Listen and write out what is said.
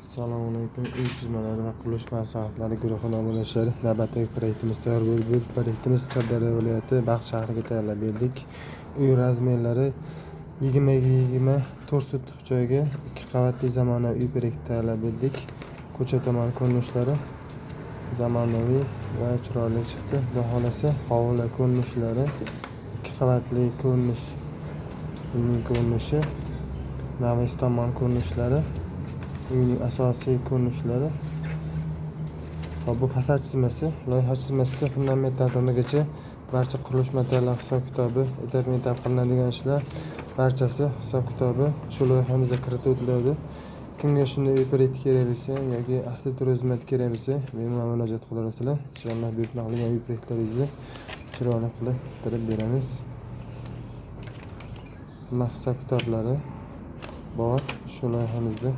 Assalomu alaykum. Uy chizmalari va qurilish maslahatlari guruhining obunachilari, navbatdagi proyektimiz tayyor bo'ldi. Bu proyektimiz Sirdaryo viloyati Baxt shahriga tayyorlab berdik. Uy razmerlari 20x20 4 sotix joyga 2 qavatli zamonaviy uy proyekti tayyorlab berdik. Ko'cha tomon ko'rinishlari zamonaviy va chiroyli chiqdi. Xudo xolasa hovli ko'rinishlari 2 qavatli ko'rinish, uyning ko'rinishi, navest tomon ko'rinishlari, uyning asosiy ko'rinishlari. Bu fasad chizmasi, loyiha chizmasida fundamentdan tomagacha barcha qurilish materiallar hisob-kitobi, etap-etap qilinadigan ishlar barchasi hisob-kitobi shu loyihamizga kiritib o'tiladi. Kimga shunday uy proyekti kerak bo'lsa yoki arxitektura xizmati kerak bo'lsa, bemalol murojaat qilaverasizlar. Inshaalloh buyurtmaqilingan uy proyektlaringizni chiroyli qilib bitirib beramiz. Hisob-kitoblari bor shu loyihamizda.